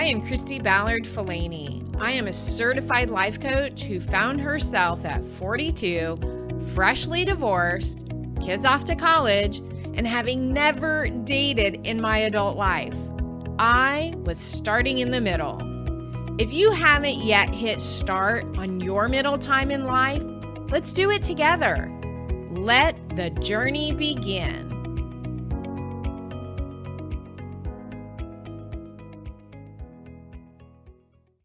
I am Christy Ballard Falani. I am a certified life coach who found herself at 42, freshly divorced, kids off to college, and having never dated in my adult life. I was starting in the middle. If you haven't yet hit start on your middle time in life, let's do it together. Let the journey begin.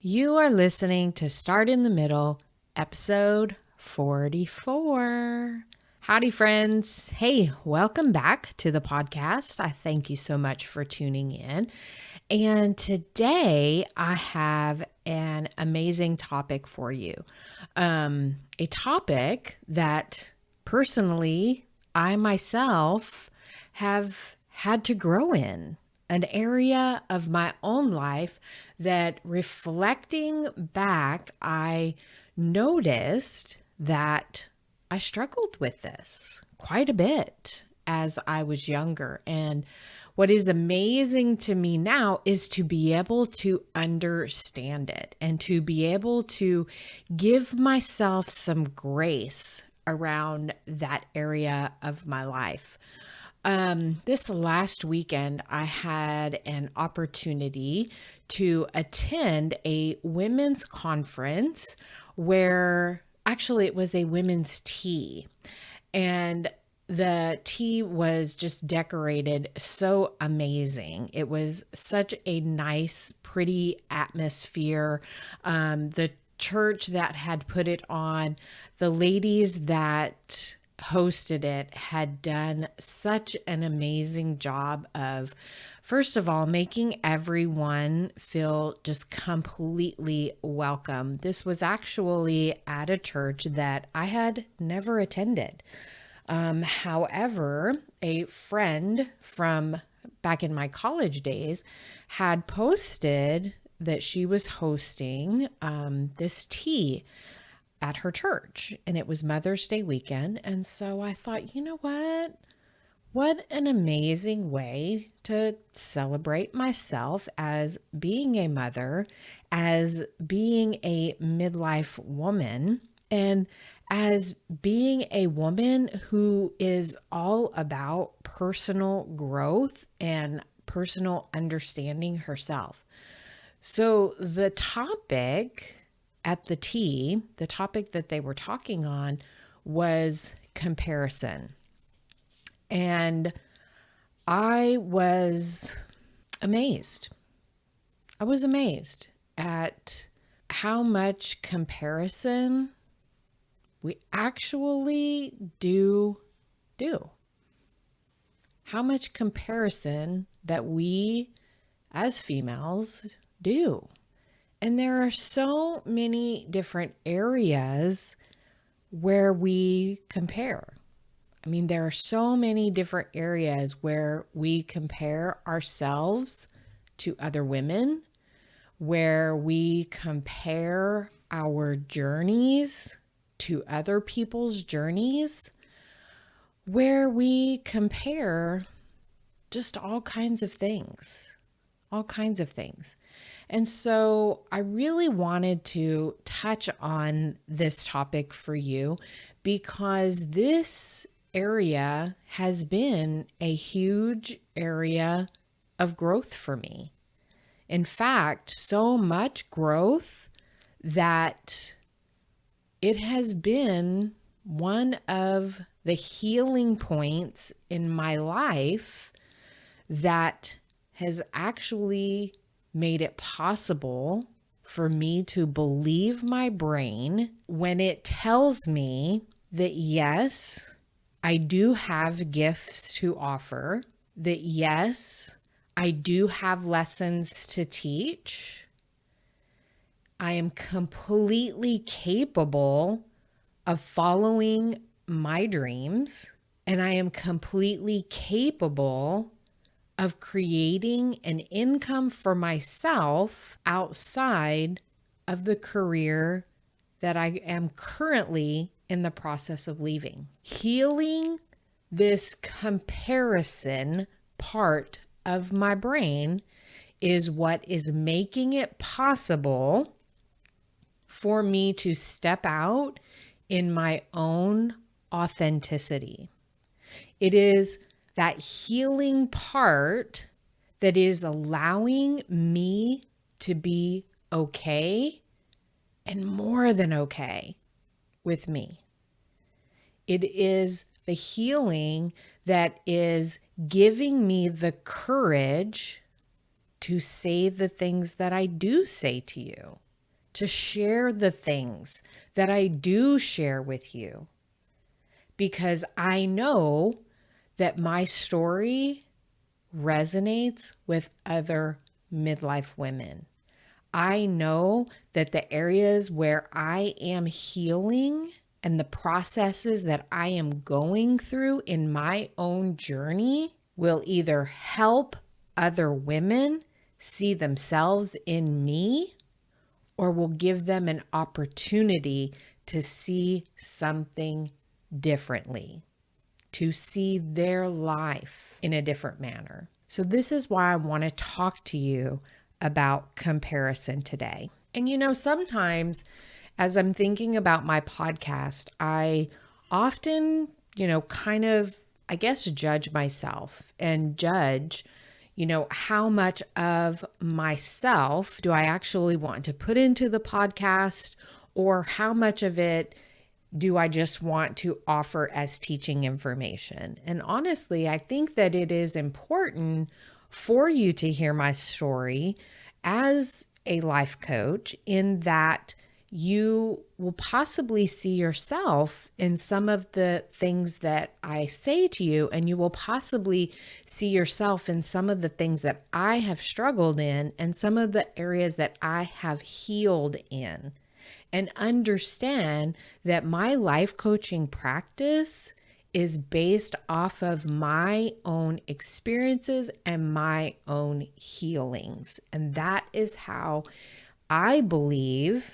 You are listening to Start in the Middle, episode 44. Howdy, friends. Hey, welcome back to the podcast. I thank you so much for tuning in. And today I have an amazing topic for you. A topic that personally I myself have had to grow in. An area of my own life that, reflecting back, I noticed that I struggled with this quite a bit as I was younger. And what is amazing to me now is to be able to understand it and to be able to give myself some grace around that area of my life. This last weekend, I had an opportunity to attend a women's conference where actually it was a women's tea, and the tea was just decorated so amazing. It was such a nice, pretty atmosphere. The church that had put it on, the ladies that hosted it had done such an amazing job of, first of all, making everyone feel just completely welcome. This was actually at a church that I had never attended. However, a friend from back in my college days had posted that she was hosting this tea at her church, and it was Mother's Day weekend. And so I thought, you know what an amazing way to celebrate myself as being a mother, as being a midlife woman, and as being a woman who is all about personal growth and personal understanding herself. So the topic at the tea, the topic that they were talking on was comparison. And I was amazed. I was amazed at how much comparison we actually do. How much comparison that we as females do. And there are so many different areas where we compare. I mean, there are so many different areas where we compare ourselves to other women, where we compare our journeys to other people's journeys, where we compare just all kinds of things. And so I really wanted to touch on this topic for you because this area has been a huge area of growth for me. In fact, so much growth that it has been one of the healing points in my life that has actually made it possible for me to believe my brain when it tells me that yes, I do have gifts to offer, that yes, I do have lessons to teach. I am completely capable of following my dreams, and I am completely capable of creating an income for myself outside of the career that I am currently in the process of leaving. Healing this comparison part of my brain is what is making it possible for me to step out in my own authenticity. It is that healing part that is allowing me to be okay and more than okay with me. It is the healing that is giving me the courage to say the things that I do say to you, to share the things that I do share with you, because I know that my story resonates with other midlife women. I know that the areas where I am healing and the processes that I am going through in my own journey will either help other women see themselves in me or will give them an opportunity to see something differently, to see their life in a different manner. So this is why I want to talk to you about comparison today. And sometimes as I'm thinking about my podcast, I often, kind of, I guess, judge myself and judge, how much of myself do I actually want to put into the podcast, or how much of it do I just want to offer as teaching information? And honestly, I think that it is important for you to hear my story as a life coach, in that you will possibly see yourself in some of the things that I say to you, and you will possibly see yourself in some of the things that I have struggled in and some of the areas that I have healed in. And understand that my life coaching practice is based off of my own experiences and my own healings. And that is how I believe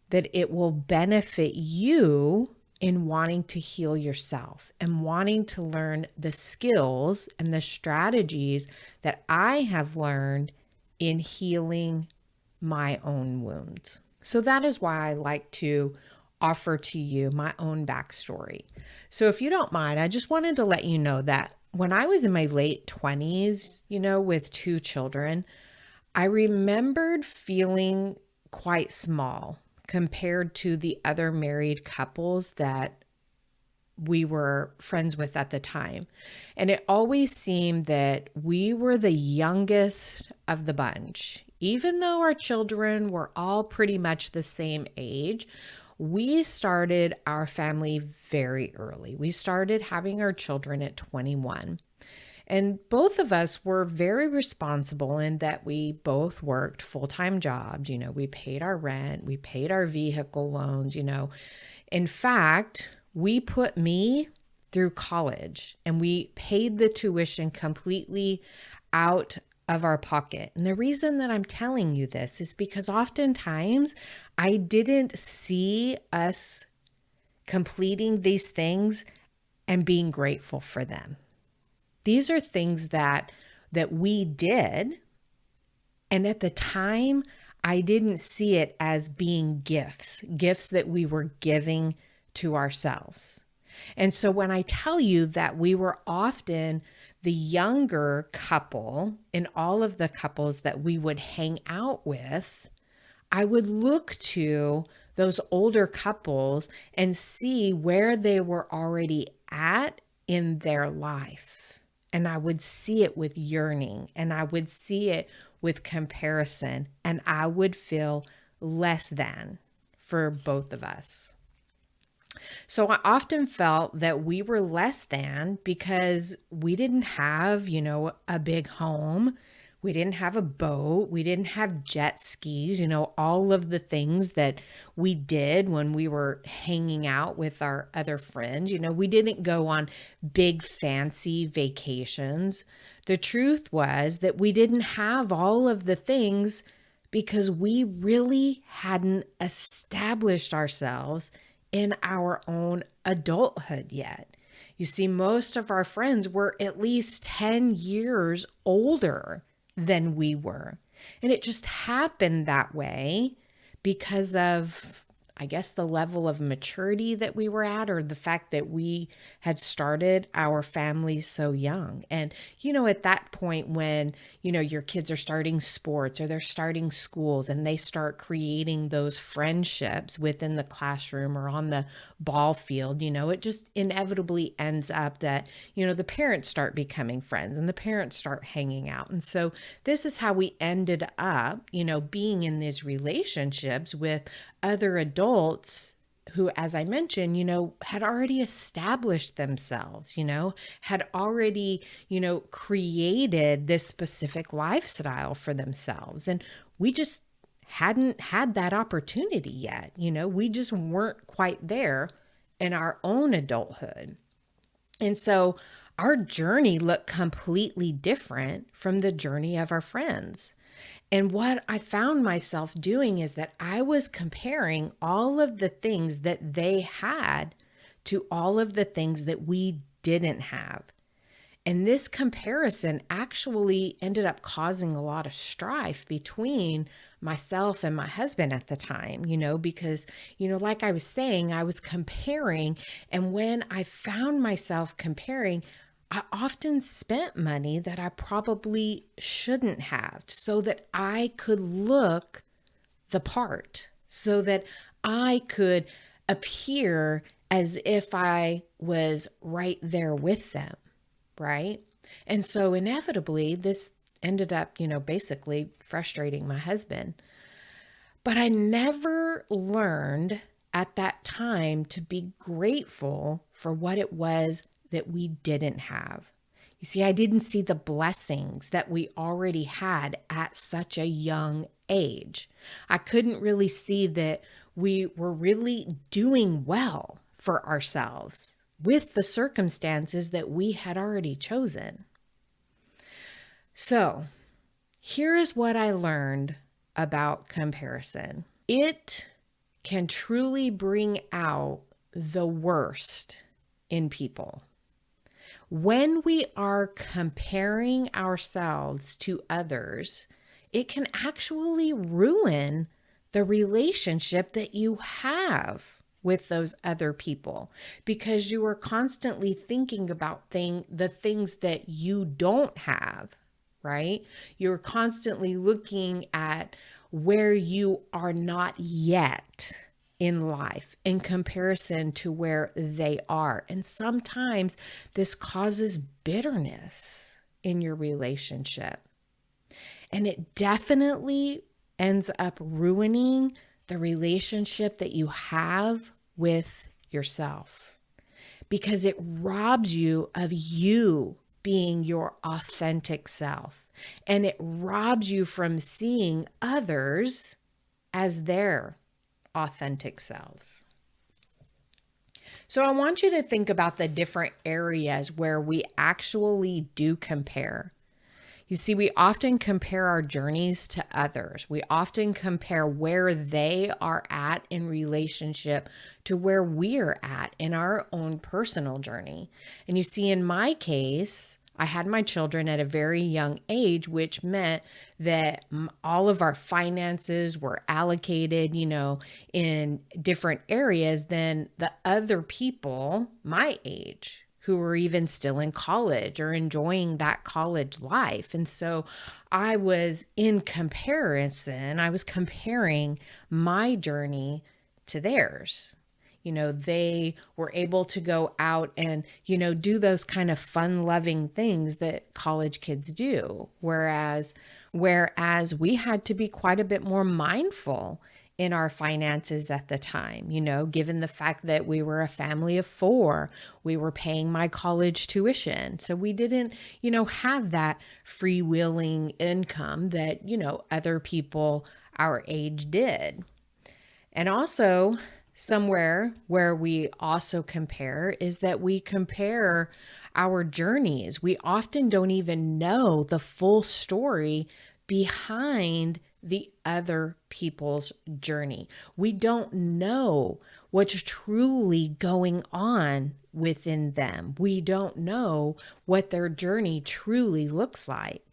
that it will benefit you in wanting to heal yourself and wanting to learn the skills and the strategies that I have learned in healing my own wounds. So that is why I like to offer to you my own backstory. So if you don't mind, I just wanted to let you know that when I was in my late 20s, with 2 children, I remembered feeling quite small compared to the other married couples that we were friends with at the time. And it always seemed that we were the youngest of the bunch. Even though our children were all pretty much the same age, we started our family very early. We started having our children at 21. And both of us were very responsible in that we both worked full-time jobs. We paid our rent, we paid our vehicle loans. In fact, we put me through college and we paid the tuition completely out of our pocket. And the reason that I'm telling you this is because oftentimes I didn't see us completing these things and being grateful for them. These are things that we did. And at the time, I didn't see it as being gifts that we were giving to ourselves. And so when I tell you that we were often the younger couple in all of the couples that we would hang out with, I would look to those older couples and see where they were already at in their life. And I would see it with yearning, and I would see it with comparison, and I would feel less than for both of us. So I often felt that we were less than because we didn't have, a big home. We didn't have a boat. We didn't have jet skis, all of the things that we did when we were hanging out with our other friends. We didn't go on big fancy vacations. The truth was that we didn't have all of the things because we really hadn't established ourselves in our own adulthood yet. You see, most of our friends were at least 10 years older than we were. And it just happened that way because of, I guess, the level of maturity that we were at, or the fact that we had started our family so young. And, at that point when, your kids are starting sports or they're starting schools and they start creating those friendships within the classroom or on the ball field, it just inevitably ends up that, the parents start becoming friends and the parents start hanging out. And so this is how we ended up, being in these relationships with other adults who, as I mentioned, had already established themselves, had already, created this specific lifestyle for themselves. And we just hadn't had that opportunity yet. We just weren't quite there in our own adulthood. And so our journey looked completely different from the journey of our friends. And what I found myself doing is that I was comparing all of the things that they had to all of the things that we didn't have. And this comparison actually ended up causing a lot of strife between myself and my husband at the time, because, like I was saying, I was comparing. And when I found myself comparing, I often spent money that I probably shouldn't have so that I could look the part, so that I could appear as if I was right there with them, right? And so inevitably, this ended up, basically frustrating my husband. But I never learned at that time to be grateful for what it was that we didn't have. You see, I didn't see the blessings that we already had at such a young age. I couldn't really see that we were really doing well for ourselves with the circumstances that we had already chosen. So, here is what I learned about comparison. It can truly bring out the worst in people. When we are comparing ourselves to others, it can actually ruin the relationship that you have with those other people, because you are constantly thinking about the things that you don't have, right? You're constantly looking at where you are not yet in life in comparison to where they are. And sometimes this causes bitterness in your relationship. And it definitely ends up ruining the relationship that you have with yourself, because it robs you of you being your authentic self. And it robs you from seeing others as their authentic selves. So I want you to think about the different areas where we actually do compare. You see, we often compare our journeys to others. We often compare where they are at in relationship to where we're at in our own personal journey. And you see, in my case, I had my children at a very young age, which meant that all of our finances were allocated, in different areas than the other people my age who were even still in college or enjoying that college life. And so I was comparing my journey to theirs. They were able to go out and, do those kind of fun-loving things that college kids do. Whereas we had to be quite a bit more mindful in our finances at the time, given the fact that we were a family of 4, we were paying my college tuition. So we didn't, have that freewheeling income that, other people our age did. And also, somewhere where we also compare is that we compare our journeys. We often don't even know the full story behind the other people's journey. We don't know what's truly going on within them. We don't know what their journey truly looks like.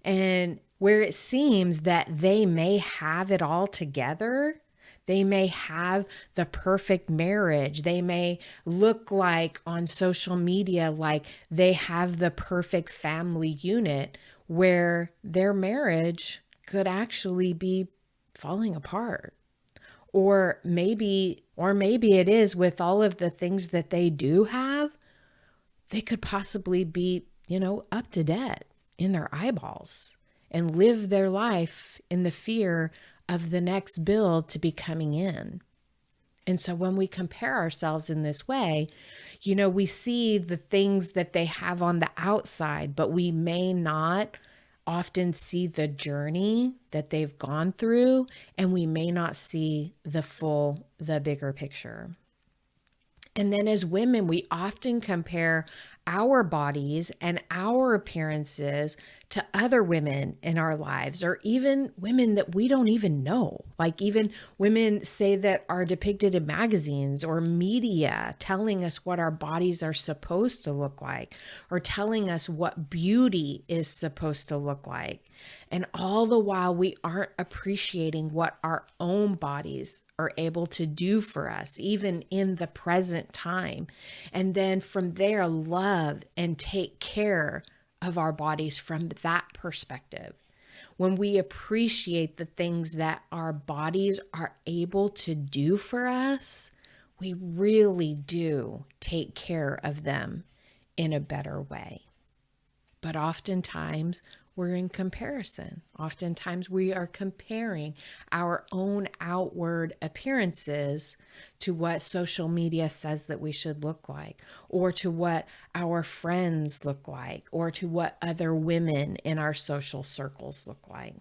And where it seems that they may have it all together. They may have the perfect marriage. They may look like on social media like they have the perfect family unit, where their marriage could actually be falling apart. Or maybe it is, with all of the things that they do have, they could possibly be, up to debt in their eyeballs and live their life in the fear of the next bill to be coming in. And so when we compare ourselves in this way, we see the things that they have on the outside, but we may not often see the journey that they've gone through, and we may not see the bigger picture. And then as women, we often compare our bodies and our appearances to other women in our lives, or even women that we don't even know. Like even women, say, that are depicted in magazines or media, telling us what our bodies are supposed to look like, or telling us what beauty is supposed to look like. And all the while, we aren't appreciating what our own bodies are able to do for us, even in the present time. And then from there, love and take care of our bodies from that perspective. When we appreciate the things that our bodies are able to do for us, we really do take care of them in a better way. But oftentimes, we're in comparison. Oftentimes we are comparing our own outward appearances to what social media says that we should look like, or to what our friends look like, or to what other women in our social circles look like.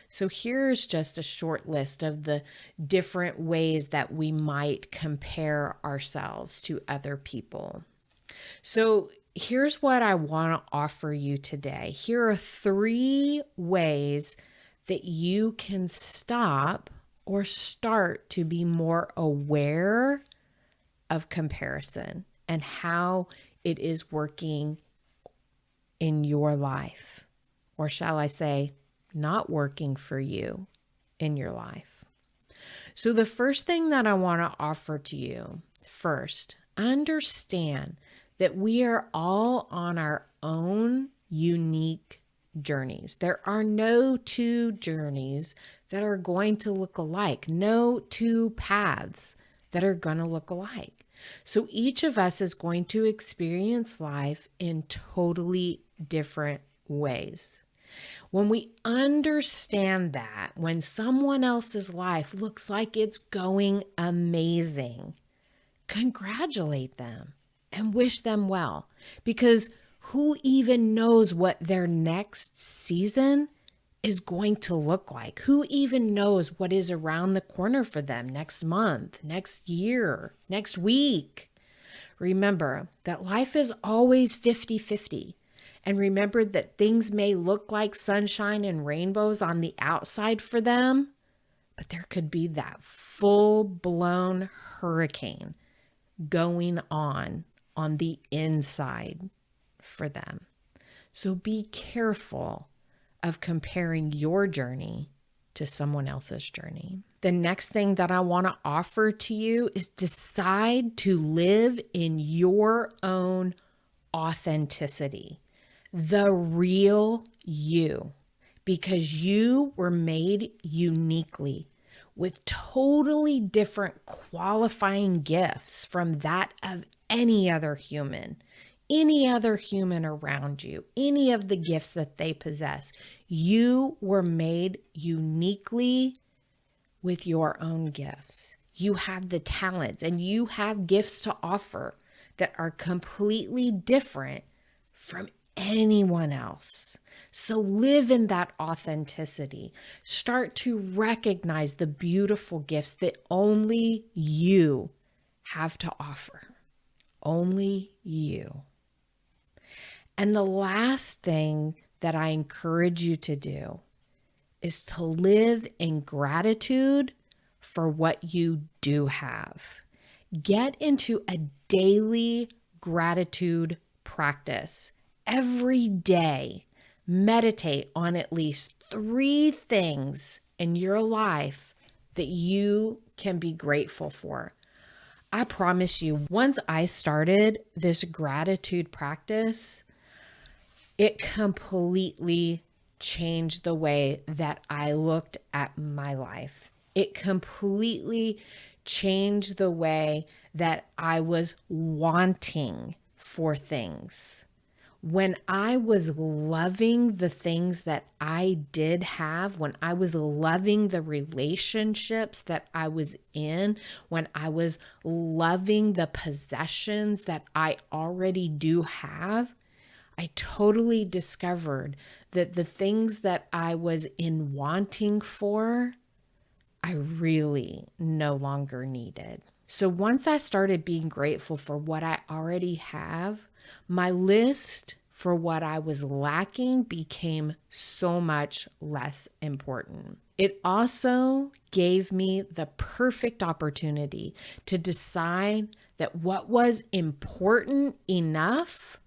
So here's just a short list of the different ways that we might compare ourselves to other people. So here's what I want to offer you today. Here are 3 ways that you can stop or start to be more aware of comparison and how it is working in your life. Or shall I say, not working for you in your life. So the first thing that I want to offer to you, first, understand that we are all on our own unique journeys. There are no 2 journeys that are going to look alike, no 2 paths that are going to look alike. So each of us is going to experience life in totally different ways. When we understand that, when someone else's life looks like it's going amazing, congratulate them and wish them well, because who even knows what their next season is going to look like? Who even knows what is around the corner for them next month, next year, next week? Remember that life is always 50-50. And remember that things may look like sunshine and rainbows on the outside for them, but there could be that full-blown hurricane going on the inside for them. So be careful of comparing your journey to someone else's journey. The next thing that I want to offer to you is decide to live in your own authenticity, the real you, because you were made uniquely with totally different qualifying gifts from that of any other human around you, any of the gifts that they possess. You were made uniquely with your own gifts. You have the talents and you have gifts to offer that are completely different from anyone else. So live in that authenticity. Start to recognize the beautiful gifts that only you have to offer. Only you. And the last thing that I encourage you to do is to live in gratitude for what you do have. Get into a daily gratitude practice. Every day, meditate on at least 3 things in your life that you can be grateful for. I promise you, once I started this gratitude practice, it completely changed the way that I looked at my life. It completely changed the way that I was wanting for things. When I was loving the things that I did have, when I was loving the relationships that I was in, when I was loving the possessions that I already do have, I totally discovered that the things that I was in wanting for, I really no longer needed. So once I started being grateful for what I already have, my list for what I was lacking became so much less important. It also gave me the perfect opportunity to decide that what was important enough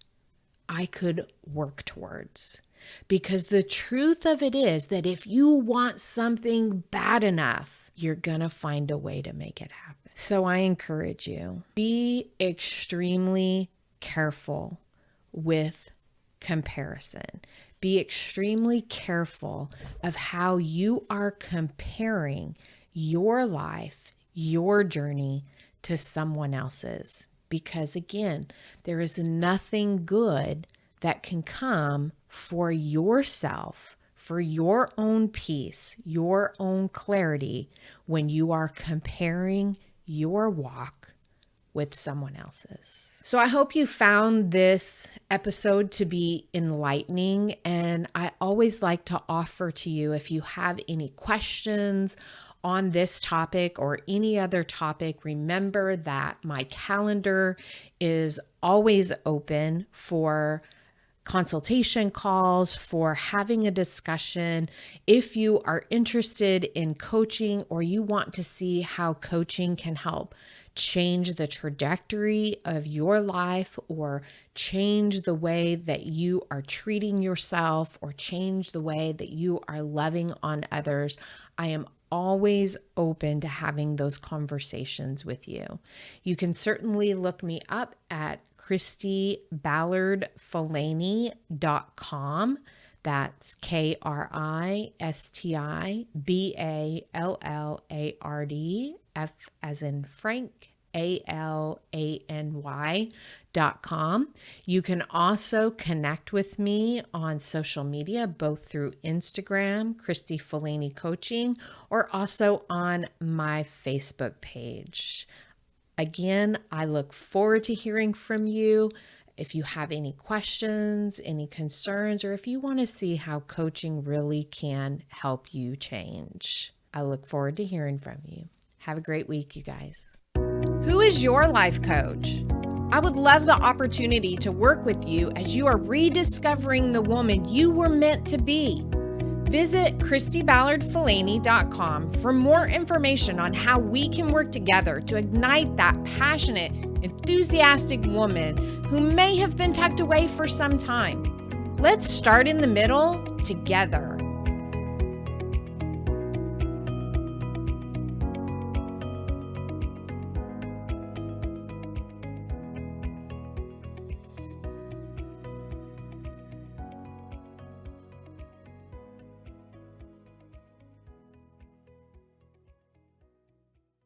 I could work towards. Because the truth of it is that if you want something bad enough, you're going to find a way to make it happen. So I encourage you, be extremely careful with comparison. Be extremely careful of how you are comparing your life, your journey to someone else's. Because again, there is nothing good that can come for yourself, for your own peace, your own clarity, when you are comparing your walk with someone else's. So I hope you found this episode to be enlightening, and I always like to offer to you, if you have any questions on this topic or any other topic, remember that my calendar is always open for consultation calls, for having a discussion. If you are interested in coaching or you want to see how coaching can help change the trajectory of your life or change the way that you are treating yourself or change the way that you are loving on others, I am always open to having those conversations with you. You can certainly look me up at KristiBallardFalany.com. That's KristiBallard, F as in Frank, ALANY.com. You can also connect with me on social media, both through Instagram, Kristi Falany Coaching, or also on my Facebook page. Again, I look forward to hearing from you. If you have any questions, any concerns, or if you want to see how coaching really can help you change, I look forward to hearing from you. Have a great week, you guys. Who is your life coach? I would love the opportunity to work with you as you are rediscovering the woman you were meant to be. Visit KristiBallardFalany.com for more information on how we can work together to ignite that passionate, enthusiastic woman who may have been tucked away for some time. Let's start in the middle together.